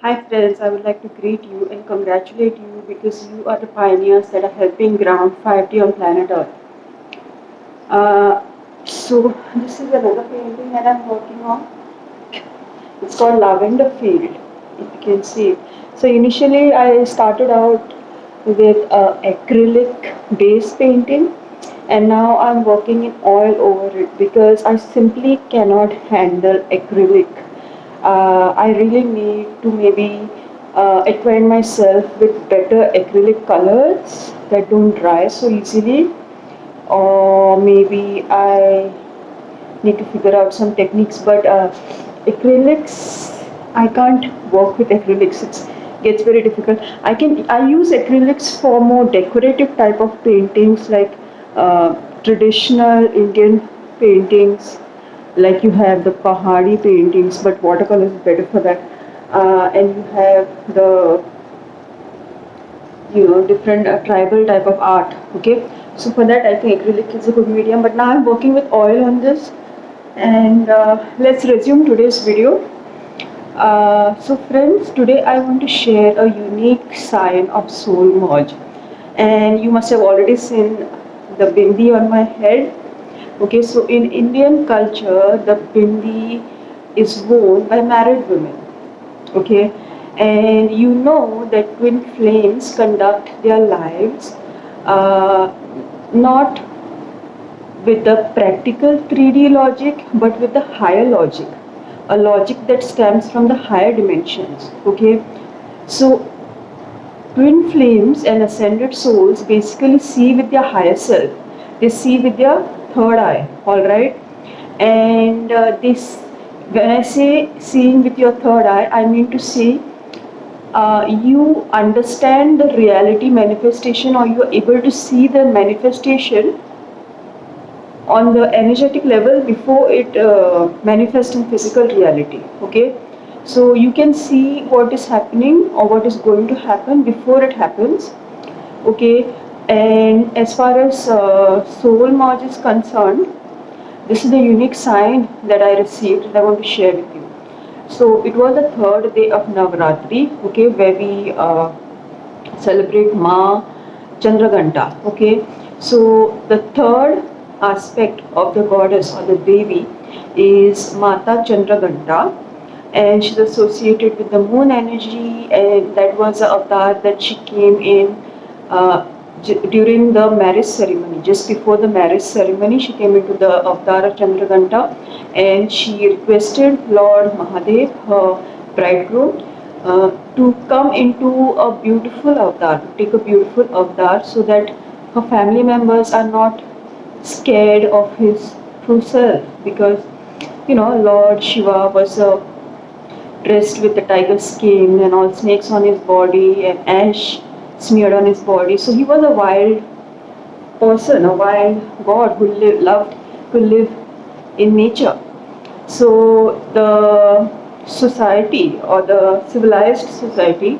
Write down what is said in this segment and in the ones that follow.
Hi friends, I would like to greet you and congratulate you because you are the pioneers that are helping ground 5D on planet Earth. Uh, so this is another painting that I'm working on. It's called Lavender Field, if you can see. So initially I started out with acrylic base painting, and now I'm working in oil over it because I simply cannot handle acrylic. I really need to maybe acquaint myself with better acrylic colors that don't dry so easily, or maybe I need to figure out some techniques. But acrylics, I can't work with acrylics. It gets very difficult. I use acrylics for more decorative type of paintings, like traditional Indian paintings, like you have the pahadi paintings, but watercolor is better for that. And you have the different tribal type of art. Okay, so for that I think acrylic is a good medium, but now I'm working with oil on this. And let's resume today's video. So friends, today I want to share a unique sign of soul merge, and you must have already seen the bindi on my head. Okay, so in Indian culture the bindi is worn by married women. Okay, and you know that twin flames conduct their lives uh, not with the practical 3D logic but with the higher logic, a logic that stems from the higher dimensions. Okay, so twin flames and ascended souls basically see with their higher self, they see with their third eye, all right. And when I say seeing with your third eye, I mean to say you understand the reality manifestation, or you are able to see the manifestation on the energetic level before it manifests in physical reality. Okay, so you can see what is happening or what is going to happen before it happens. Okay, and as far as soul merge is concerned, this is the unique sign that I received and I want to share with you. So it was the third day of Navratri, okay, where we celebrate Ma Chandraganta. Okay, so the third aspect of the goddess or the Devi is Mata Chandraganta, and she's associated with the moon energy, and that was the avatar that she came in uh, during the marriage ceremony. Just before the marriage ceremony, she came into the avatar of Chandraganta, and she requested Lord Mahadev, her bridegroom, to come into a beautiful avatar, to take a beautiful avatar, so that her family members are not scared of his true self, because Lord Shiva was dressed with a tiger skin and all snakes on his body and ash smeared on his body. So he was a wild person, a wild god who loved to live in nature. So the society, or the civilized society,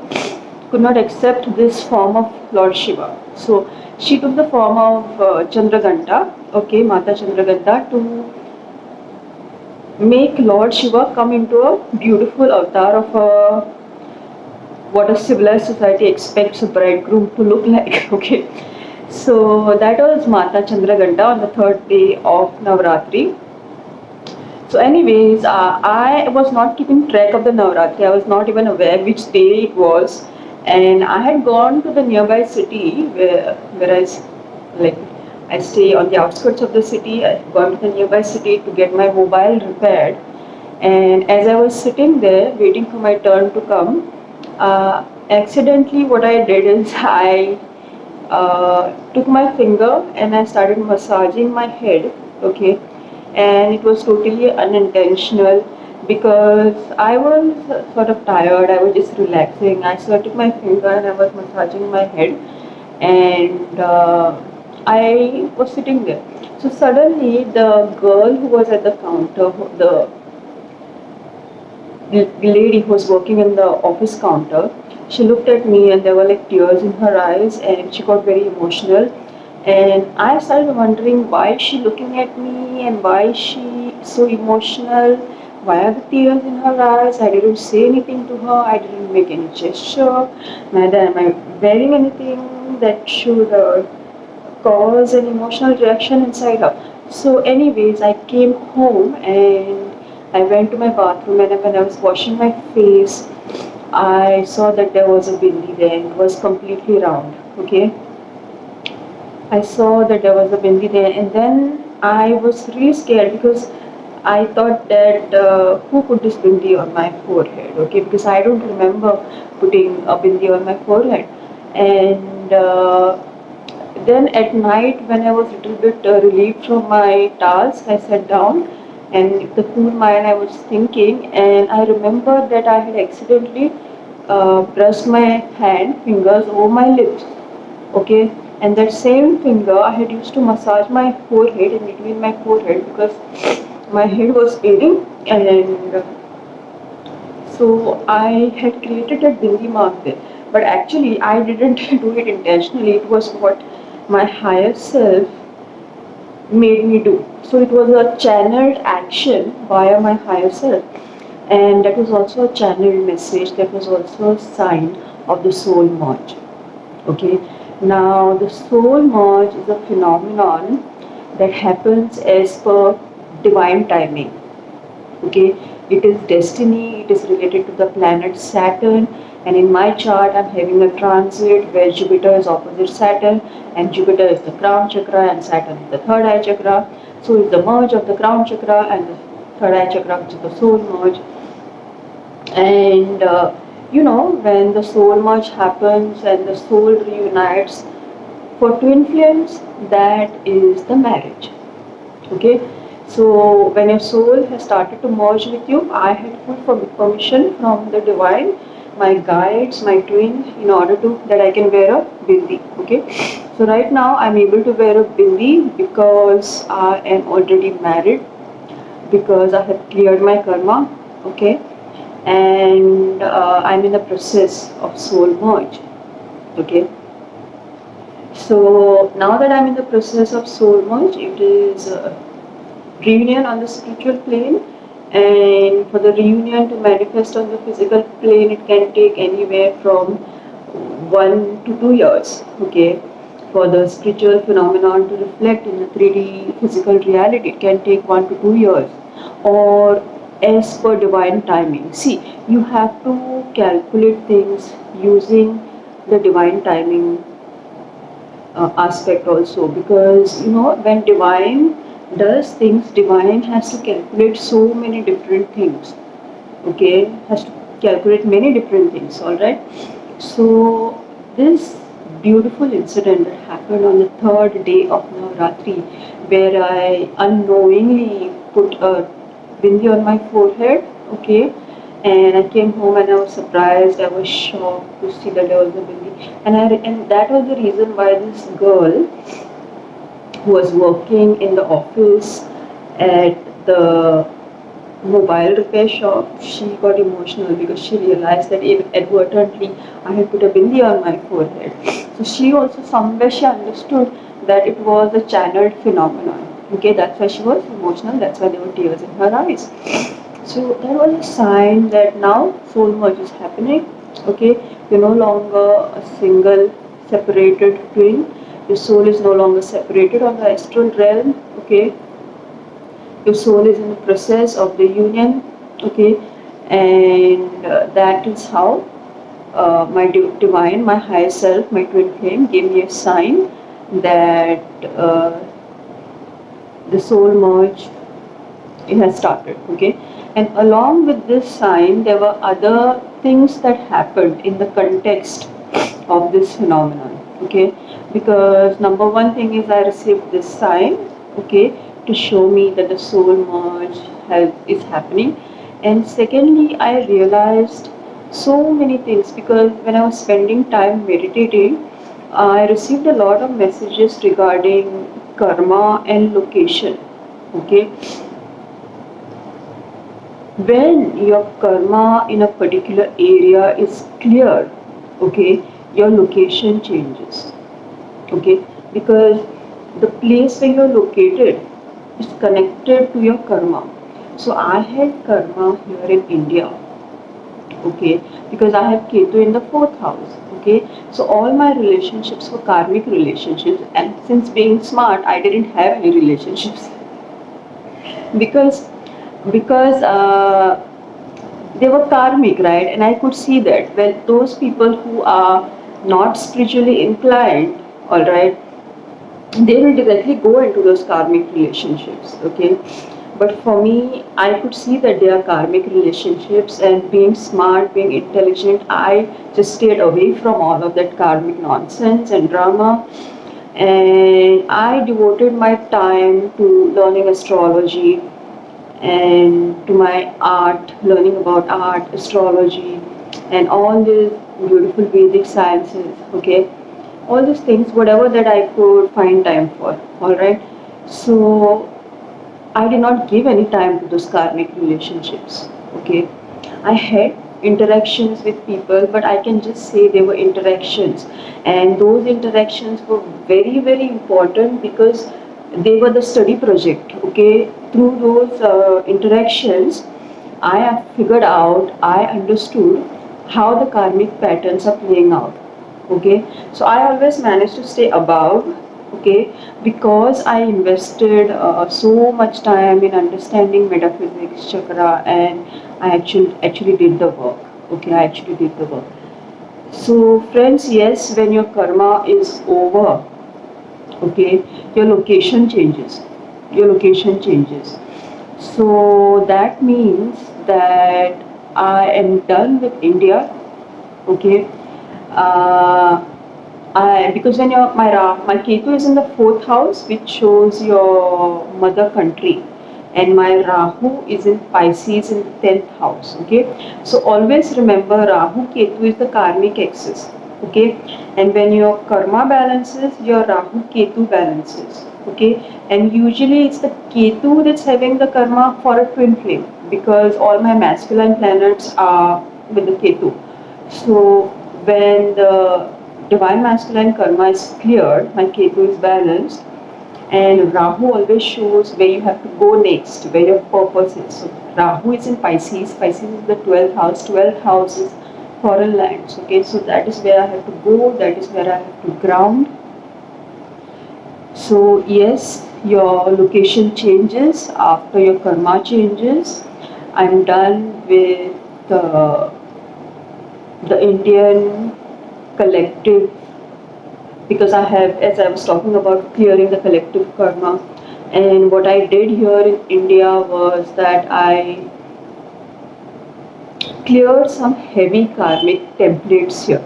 could not accept this form of Lord Shiva. So she took the form of Chandraganta, okay, Mata Chandraganta, to make Lord Shiva come into a beautiful avatar of what a civilized society expects a bridegroom to look like. Okay, so that was Mata Chandraganta on the third day of Navratri. So anyways, I was not keeping track of the Navratri. I was not even aware which day it was, and I had gone to the nearby city where like I stay on the outskirts of the city. I had gone to the nearby city to get my mobile repaired, and as I was sitting there waiting for my turn to come, accidentally what I did is I took my finger and I started massaging my head. Okay, and it was totally unintentional because I was sort of tired. I was just relaxing. So I took my finger and I was massaging my head, and I was sitting there. So suddenly, the girl who was at the counter, the lady who was working in the office counter, she looked at me and there were like tears in her eyes, and she got very emotional. And I started wondering, why is she looking at me and why is she so emotional? why are the tears in her eyes? I didn't say anything to her. I didn't make any gesture. Neither am I wearing anything that should cause an emotional reaction inside her. So, anyways, I came home and I went to my bathroom, and when I was washing my face, I saw that there was a bindi there. It was completely round. Okay, I saw that there was a bindi there, and then I was really scared because I thought that who put this bindi on my forehead? Okay, because I don't remember putting a bindi on my forehead, and then at night, when I was a little bit relieved from my task, I sat down, and with the cool mind I was thinking, and I remembered that I had accidentally pressed my fingers over my lips. Okay, and that same finger I had used to massage my forehead, in between my forehead, because my head was aching, and so I had created a bindi mark there. But actually, I didn't do it intentionally. It was what my higher self made me do. So it was a channeled action via my higher self. And that was also a channeled message. That was also a sign of the soul merge. Okay. Now, the soul merge is a phenomenon that happens as per divine timing. Okay, it is destiny, it is related to the planet Saturn, and in my chart I'm having a transit where Jupiter is opposite Saturn, and Jupiter is the crown chakra and Saturn is the third eye chakra. So it's the merge of the crown chakra and the third eye chakra, which is the soul merge. And when the soul merge happens and the soul reunites, for twin flames, that is the marriage. Okay, so when your soul has started to merge with you, I had full permission from the divine, my guides, my twin, in order to that I can wear a bindi. Okay, so right now I'm able to wear a bindi because I am already married, because I have cleared my karma. Okay, and I'm in the process of soul merge. Okay. So now that I'm in the process of soul merge, it is reunion on the spiritual plane, and for the reunion to manifest on the physical plane, it can take anywhere from 1 to 2 years. Okay, for the spiritual phenomenon to reflect in the 3D physical reality, it can take 1 to 2 years, or as per divine timing. See, you have to calculate things using the divine timing aspect also, because when divine does things, divine has to calculate so many different things. Okay, has to calculate many different things. All right, so this beautiful incident that happened on the third day of Navratri, where I unknowingly put a bindi on my forehead. Okay, and I came home and I was surprised, I was shocked to see that there was a bindi, and that was the reason why this girl who was working in the office at the mobile repair shop, she got emotional because she realized that inadvertently I had put a bindi on my forehead. So she also somewhere she understood that it was a channeled phenomenon. Okay, that's why she was emotional, that's why there were tears in her eyes. So that was a sign that now soul merge is happening. Okay, you're no longer a single separated twin. Your soul is no longer separated on the astral realm. Okay, your soul is in the process of the union. Okay, and that is how my divine, my higher self, my twin flame gave me a sign that the soul merge, it has started. Okay, and along with this sign, there were other things that happened in the context of this phenomenon. Okay, because number one thing is I received this sign. Okay, to show me that the soul merge is happening, and secondly, I realized so many things, because when I was spending time meditating, I received a lot of messages regarding karma and location. Okay, when your karma in a particular area is clear, okay, your location changes. Okay, because the place where you're located is connected to your karma. So I had karma here in India, okay, because I have Ketu in the fourth house, okay. So all my relationships were karmic relationships, and since being smart, I didn't have any relationships because because they were karmic, right? And I could see that when those people who are not spiritually inclined, all right, they will directly go into those karmic relationships, okay. But for me, I could see that they are karmic relationships, and being smart, being intelligent, I just stayed away from all of that karmic nonsense and drama. And I devoted my time to learning astrology and to my art, learning about art, astrology, and all these beautiful Vedic sciences, okay. All these things, whatever that I could find time for, alright. So I did not give any time to those karmic relationships, okay. I had interactions with people, but I can just say they were interactions, and those interactions were very, very important because they were the study project, okay. Through those interactions, I have figured out, I understood how the karmic patterns are playing out, okay. So I always managed to stay above, okay, because I invested so much time in understanding metaphysics, chakra, and I actually did the work, okay. I actually did the work. So friends, yes, when your karma is over, okay, your location changes, your location changes. So that means that I am done with India, okay. uh, because when your my Ketu is in the fourth house, which shows your mother country, and my Rahu is in Pisces in the 10th house, okay. So always remember, Rahu Ketu is the karmic axis, okay. And when your karma balances, your Rahu Ketu balances, okay. And usually it's the Ketu that's having the karma for a twin flame, because all my masculine planets are with the Ketu. So when the divine masculine karma is cleared, my Ketu is balanced, and Rahu always shows where you have to go next, where your purpose is. So Rahu is in Pisces. Pisces is the 12th house. 12th house is foreign lands. Okay, so that is where I have to go. That is where I have to ground. So yes, your location changes after your karma changes. I'm done with the Indian collective, because I have, as I was talking about, clearing the collective karma. And what I did here in India was that I cleared some heavy karmic templates here.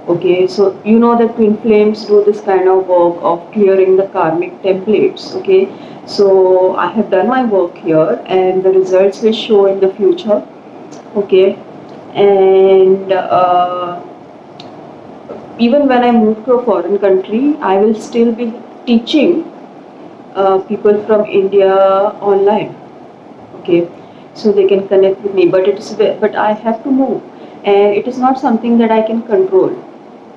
Okay, so you know that twin flames do this kind of work of clearing the karmic templates. Okay, so I have done my work here, and the results will show in the future. Okay, and even when I move to a foreign country, I will still be teaching people from India online. Okay, so they can connect with me. But I have to move, and it is not something that I can control.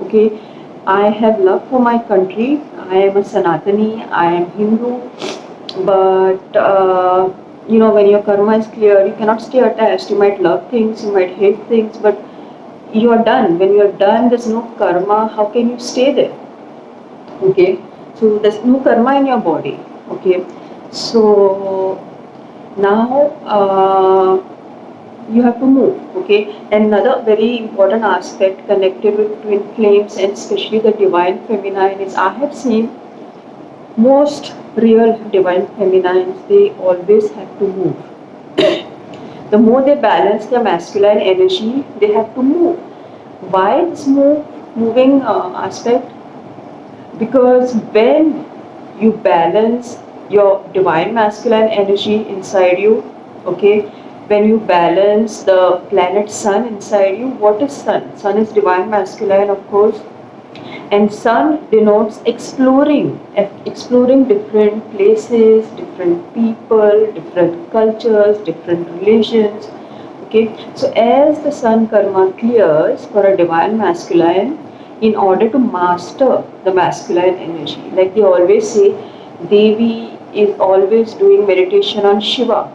Okay, I have love for my country. I am a Sanatani. I am Hindu, but you know, when your karma is clear, you cannot stay attached. You might love things, you might hate things, but you are done. When you are done, there's no karma. How can you stay there? Okay, so there's no karma in your body. Okay, so now you have to move. Okay, another very important aspect connected with twin flames, and especially the divine feminine, is I have seen most real divine feminines, they always have to move. The more they balance their masculine energy, they have to move. Why this moving aspect? Because when you balance your divine masculine energy inside you, okay, when you balance the planet sun inside you, what is sun? Sun is divine masculine, of course, and sun denotes exploring different places, different people, different cultures, different religions. Okay, so as the sun karma clears for a divine masculine, in order to master the masculine energy, like they always say, Devi is always doing meditation on Shiva.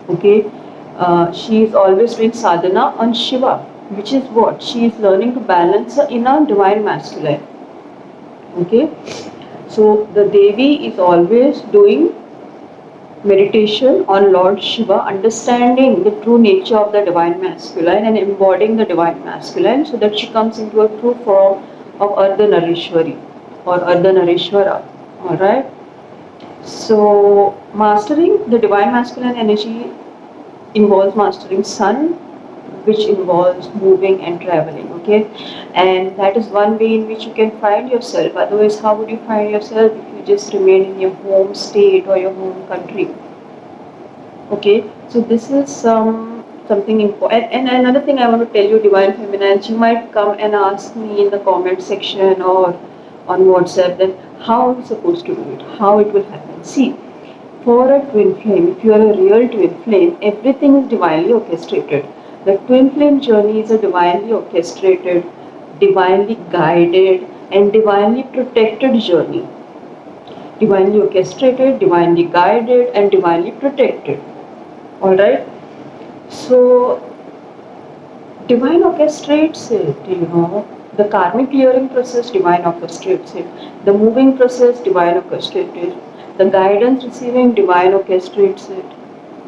Okay, she is always doing sadhana on Shiva, which is what? She is learning to balance her inner divine masculine. Okay, so the Devi is always doing meditation on Lord Shiva, understanding the true nature of the divine masculine and embodying the divine masculine so that she comes into a true form of Ardhanarishwari or Ardhanarishwara. Alright. So mastering the divine masculine energy involves mastering sun, which involves moving and traveling. Okay, and that is one way in which you can find yourself. Otherwise, how would you find yourself if you just remain in your home state or your home country? Okay, so this is something important. And another thing I want to tell you, divine feminine, you might come and ask me in the comment section or on WhatsApp that how I'm supposed to do it, how it will happen. See, for a twin flame, if you are a real twin flame, everything is divinely orchestrated. The twin flame journey is a divinely orchestrated, divinely guided, and divinely protected journey. Divinely orchestrated, divinely guided, and divinely protected. Alright? So, divine orchestrates it, the karmic clearing process, divine orchestrates it, the moving process, divine orchestrates it, the guidance receiving, divine orchestrates it,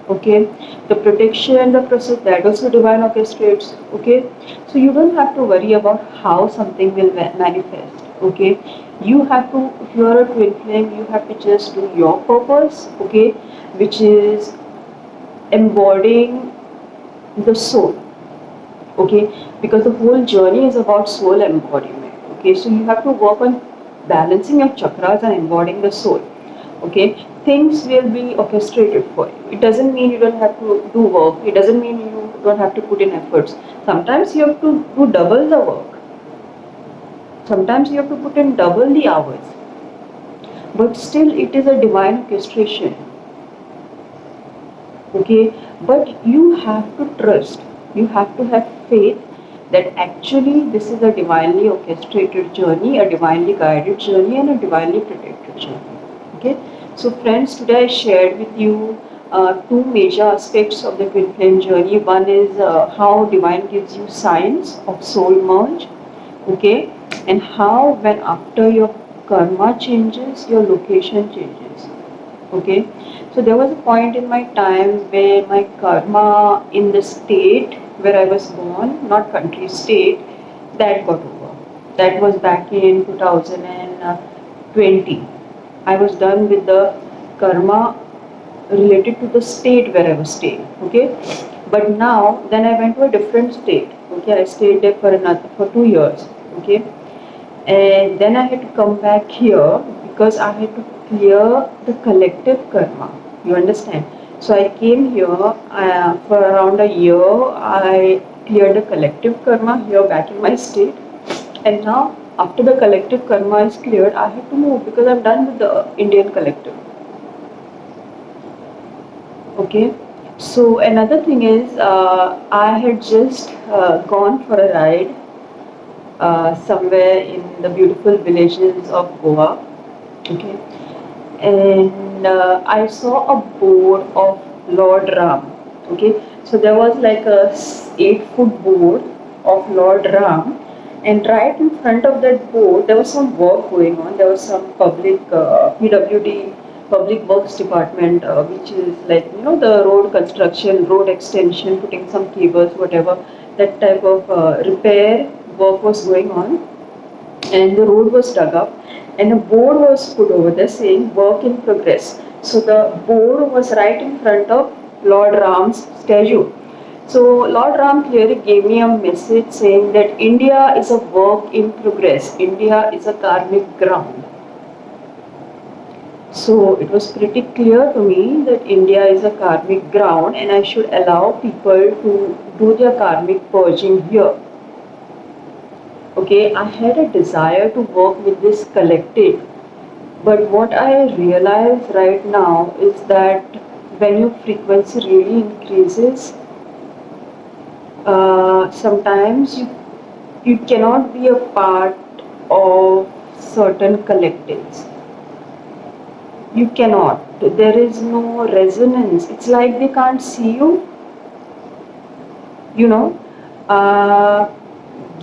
okay, the protection and the process, that also divine orchestrates, okay. So you don't have to worry about how something will manifest, okay. You have to, if you are a twin flame, you have to just do your purpose, okay, which is embodying the soul, okay, because the whole journey is about soul embodiment, okay. So you have to work on balancing your chakras and embodying the soul, okay. Things will be orchestrated for you. It doesn't mean you don't have to do work, it doesn't mean you don't have to put in efforts. Sometimes you have to do double the work, sometimes you have to put in double the hours, but still it is a divine orchestration, okay. But you have to trust, you have to have faith that actually this is a divinely orchestrated journey, a divinely guided journey, and a divinely protected journey, okay. So friends, today I shared with you two major aspects of the twin flame journey. One is how divine gives you signs of soul merge, okay, and how when after your karma changes, your location changes, okay. So there was a point in my time where my karma in the state where I was born, not country, state, that got over. That was back in 2020. I was done with the karma related to the state where I was staying, okay. But now, then I went to a different state, okay. I stayed there for 2 years, okay. And then I had to come back here because I had to clear the collective karma. You understand? So I came here for around a year. I cleared the collective karma here back in my state. And now, after the collective karma is cleared, I have to move because I'm done with the Indian collective. Okay. So another thing is, I had just gone for a ride somewhere in the beautiful villages of Goa, okay, and I saw a board of Lord Ram, okay. So there was like a 8-foot board of Lord Ram, and right in front of that board there was some work going on. There was some public PWD, Public Works Department, which is like the road construction, road extension, putting some cables, whatever, that type of repair work was going on, and the road was dug up and a board was put over there saying work in progress. So the board was right in front of Lord Ram's statue. So Lord Ram clearly gave me a message saying that India is a work in progress, India is a karmic ground. So it was pretty clear to me that India is a karmic ground and I should allow people to do their karmic purging here. Okay, I had a desire to work with this collective, but what I realize right now is that when your frequency really increases, sometimes you cannot be a part of certain collectives. You cannot. There is no resonance. It's like they can't see you, you know. Uh,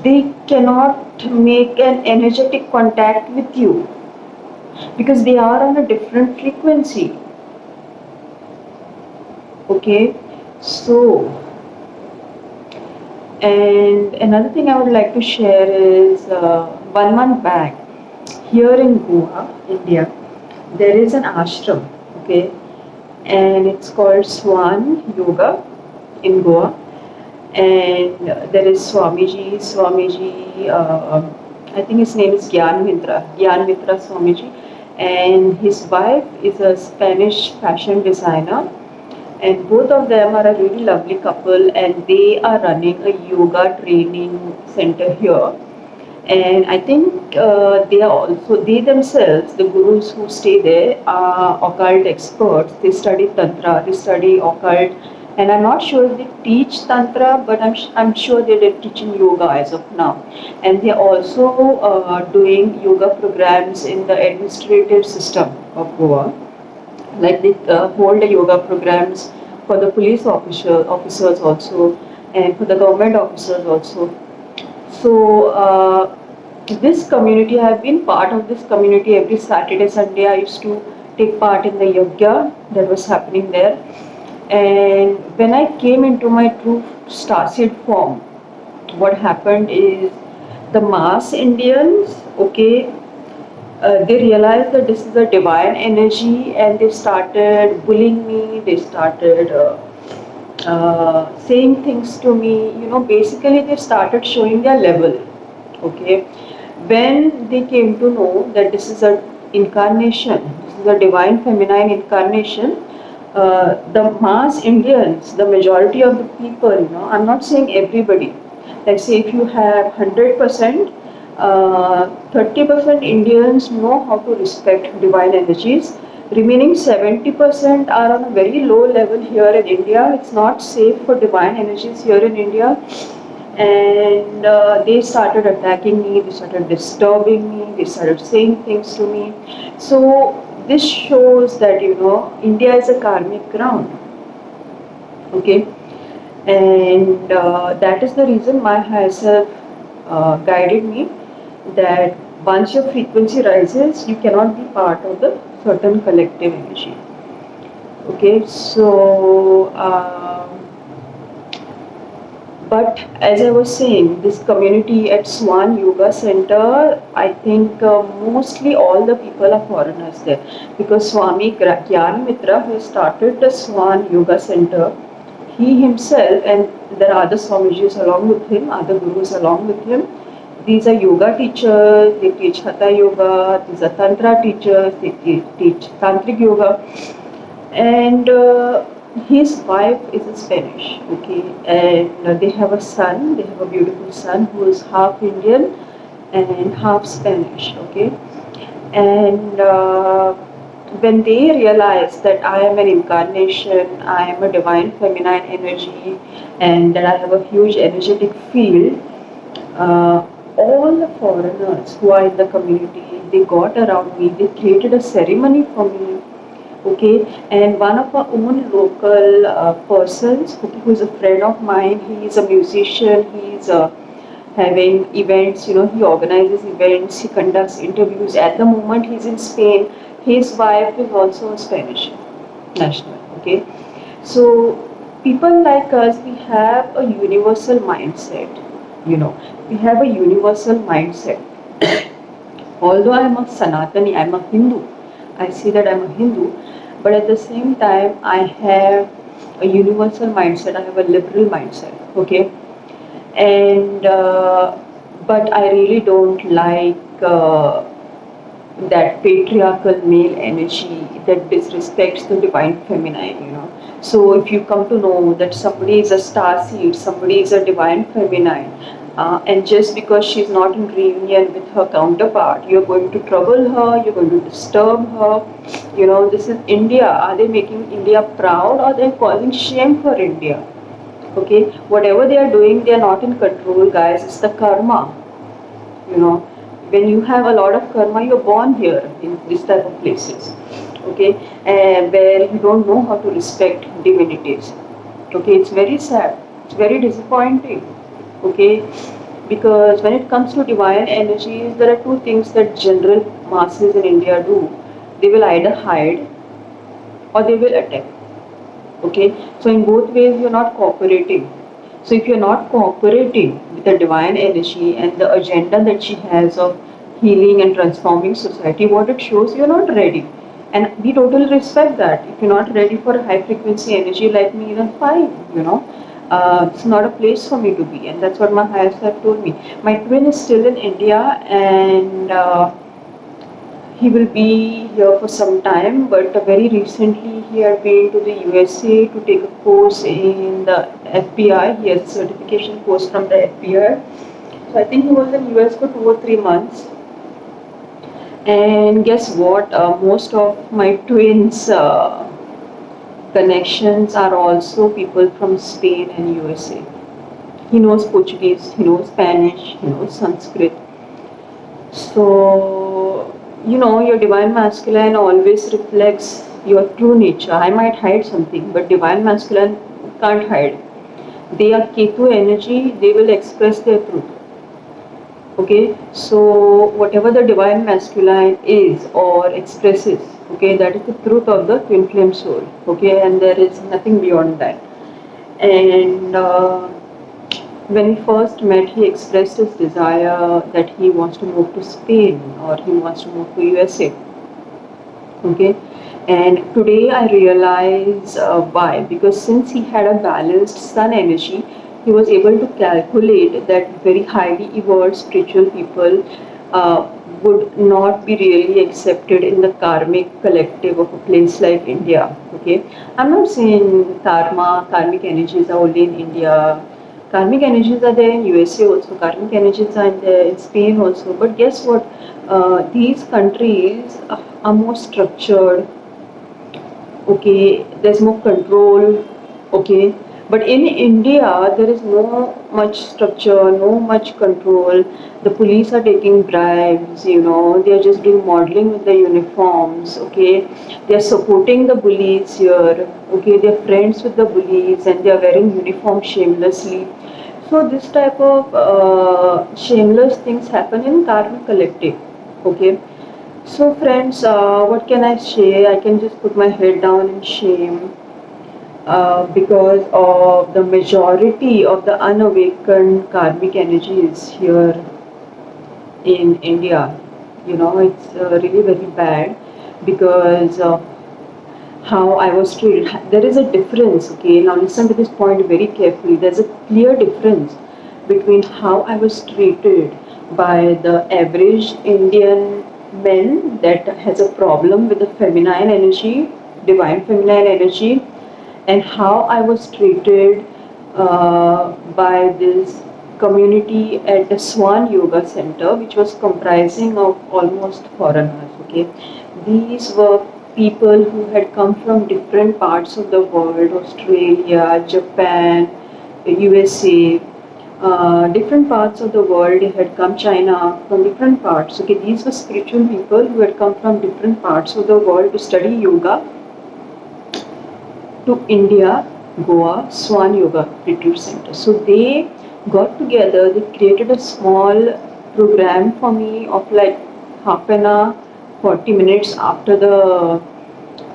they cannot make an energetic contact with you because they are on a different frequency. Okay, so, and another thing I would like to share is 1 month back here in Goa, India, there is an ashram, okay, and it's called Swan Yoga in Goa, and there is Swamiji, I think his name is Gyan Mitra Swamiji, and his wife is a Spanish fashion designer, and both of them are a really lovely couple, and they are running a yoga training center here. And I think they themselves, the gurus who stay there, are occult experts. They study Tantra, they study occult, and I'm not sure if they teach Tantra, but I'm sure they're teaching yoga as of now. And they're also doing yoga programs in the administrative system of Goa. Like they hold the yoga programs for the police officers also, and for the government officers also. So this community, I have been part of this community every Saturday, Sunday. I used to take part in the yajna that was happening there. And when I came into my true starseed form, what happened is the mass Indians, okay, they realized that this is a divine energy, and they started bullying me. They started saying things to me. Basically they started showing their level. Okay, when they came to know that this is a incarnation, this is a divine feminine incarnation, the mass Indians, the majority of the people, I'm not saying everybody. Let's say if you have 100%, 30% Indians know how to respect divine energies. Remaining 70% are on a very low level here in India. It's not safe for divine energies here in India. And they started attacking me, they started disturbing me, they started saying things to me. So this shows that, India is a karmic ground. Okay. And that is the reason my higher self guided me that once your frequency rises, you cannot be part of the certain collective energy. Okay, so but as I was saying, this community at Swan Yoga Center, I think mostly all the people are foreigners there, because Swami Gyan Mitra, who started the Swan Yoga Center, he himself, and there are other Swamijis along with him, other gurus along with him. These are yoga teachers, they teach Hatha Yoga, these are Tantra teachers, they teach Tantric Yoga. And his wife is a Spanish, okay, and they have a son, they have a beautiful son who is half Indian and half Spanish, okay. And when they realize that I am an incarnation, I am a divine feminine energy, and that I have a huge energetic field, all the foreigners who are in the community, they got around me, they created a ceremony for me, okay, and one of our own local persons, okay, who is a friend of mine, he is a musician, he is having events, he organizes events, he conducts interviews. At the moment he's in Spain. His wife is also a Spanish national, okay. So people like us, we have a universal mindset, we have a universal mindset. Although I am a Sanatani, I am a Hindu, I say that I am a Hindu, but at the same time I have a universal mindset, I have a liberal mindset, okay. And but I really don't like that patriarchal male energy that disrespects the divine feminine, So if you come to know that somebody is a star seed, somebody is a divine feminine, and just because she's not in reunion with her counterpart, you're going to trouble her, you're going to disturb her. This is India. Are they making India proud, or they're causing shame for India? Okay, whatever they are doing, they are not in control, guys. It's the karma. When you have a lot of karma, you're born here in this type of places. okay, and where you don't know how to respect divinities. Okay, it's very sad, it's very disappointing. Okay, because when it comes to divine energies, there are two things that general masses in India do. They will either hide or they will attack. Okay, so in both ways you're not cooperating. So if you're not cooperating with the divine energy and the agenda that she has of healing and transforming society, what it shows, you're not ready. And we totally respect that. If you're not ready for a high frequency energy like me, then fine, it's not a place for me to be. And that's what my higher self told me. My twin is still in India, and he will be here for some time, but very recently he had been to the USA to take a course in the FBI. He has a certification course from the FBI. So I think he was in US for 2 or 3 months. And guess what? Most of my twins' connections are also people from Spain and USA. He knows Portuguese, he knows Spanish, he knows Sanskrit. So, your divine masculine always reflects your true nature. I might hide something, but divine masculine can't hide. They are Ketu energy, they will express their truth. Okay, so whatever the divine masculine is or expresses, okay, that is the truth of the twin flame soul. Okay, and there is nothing beyond that. And when we first met, he expressed his desire that he wants to move to Spain or he wants to move to USA. Okay, and today I realize why. Because since he had a balanced sun energy, he was able to calculate that very highly evolved spiritual people would not be really accepted in the karmic collective of a place like India. Okay, I'm not saying karmic energies are only in India. Karmic energies are there in USA also, karmic energies are there in Spain also. But guess what? These countries are more structured. Okay, there's more control. Okay, but in India there is no much structure, no much control. The police are taking bribes. They are just doing modeling with the uniforms. Okay, they are supporting the bullies here. Okay, they are friends with the bullies and they are wearing uniform shamelessly. So this type of shameless things happen in karmic collective. Okay, so friends, what can I say? I can just put my head down in shame because of the majority of the unawakened karmic energies here in India. It's really very bad because how I was treated. There is a difference, okay? Now listen to this point very carefully. There's a clear difference between how I was treated by the average Indian men that has a problem with the feminine energy, divine feminine energy, and how I was treated by this community at the Swan Yoga Center, which was comprising of almost foreigners, okay? These were people who had come from different parts of the world, Australia, Japan, USA, different parts of the world. They had come, China, from different parts. Okay, these were spiritual people who had come from different parts of the world to study yoga to India, Goa, Swan Yoga Retreat Center. So they got together, they created a small program for me of like half an hour, 40 minutes after the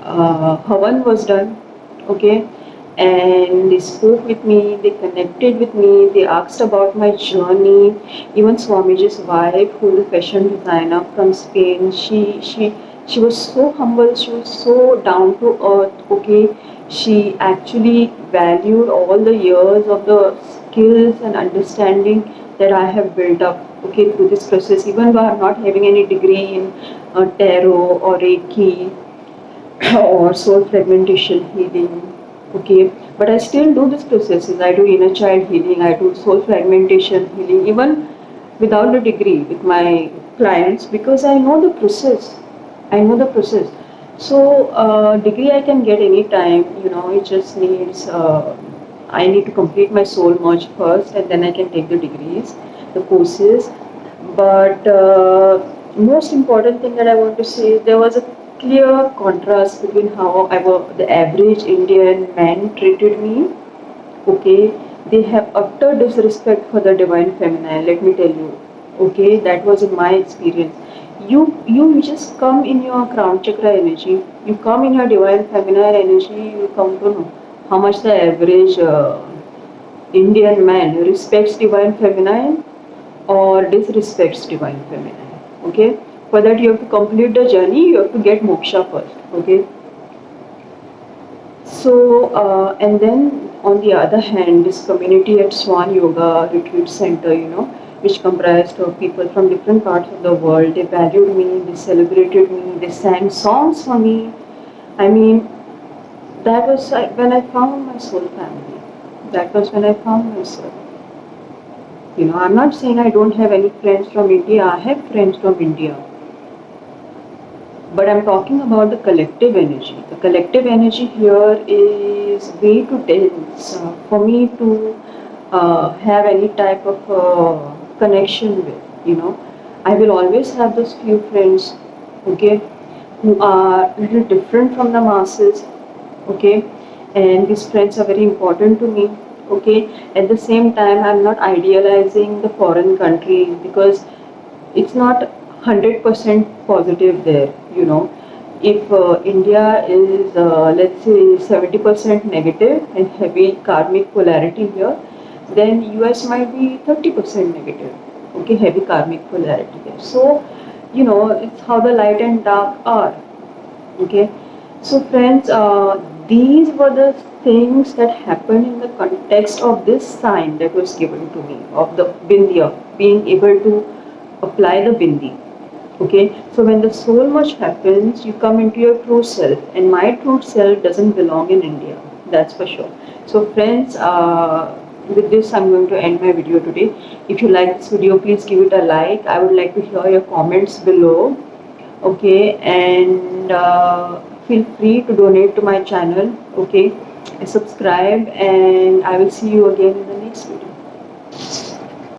Havan was done, okay, and they spoke with me, they connected with me, they asked about my journey. Even Swamiji's wife, who is a fashion designer from Spain, she was so humble, she was so down to earth, okay. She actually valued all the years of the skills and understanding that I have built up, okay, through this process. Even though I'm not having any degree in tarot or Reiki or soul fragmentation healing, okay, but I still do these processes. I do inner child healing, I do soul fragmentation healing, even without a degree with my clients, because I know the process. I know the process. So degree I can get anytime, it just needs, I need to complete my soul merge first and then I can take the degrees, the courses. But most important thing that I want to say is there was a clear contrast between how the average Indian man treated me. Okay, they have utter disrespect for the divine feminine. Let me tell you. Okay, that was in my experience. You just come in your crown chakra energy. You come in your divine feminine energy. You come to know how much the average Indian man respects divine feminine or disrespects divine feminine. Okay, for that you have to complete the journey. You have to get moksha first. Okay. So, and then on the other hand, this community at Swan Yoga Retreat Center, which comprised of people from different parts of the world, they valued me, they celebrated me, they sang songs for me. I mean, that was when I found my soul family. That was when I found myself. I'm not saying I don't have any friends from India. I have friends from India. But I'm talking about the collective energy. The collective energy here is way too dense for me to have any type of connection with. I will always have those few friends, okay, who are a little different from the masses, okay, and these friends are very important to me, okay. At the same time, I'm not idealizing the foreign countries because it's not 100% positive there. If India is let's say 70% negative and heavy karmic polarity here, then US might be 30% negative, okay, heavy karmic polarity there. So it's how the light and dark are, okay. So friends, these were the things that happened in the context of this sign that was given to me of the bindya, being able to apply the bindi. Okay, so when the soul merge happens, you come into your true self, and my true self doesn't belong in India, that's for sure. So friends, with this I'm going to end my video today. If you like this video, please give it a like. I would like to hear your comments below, okay, and feel free to donate to my channel, okay, subscribe, and I will see you again in the next video.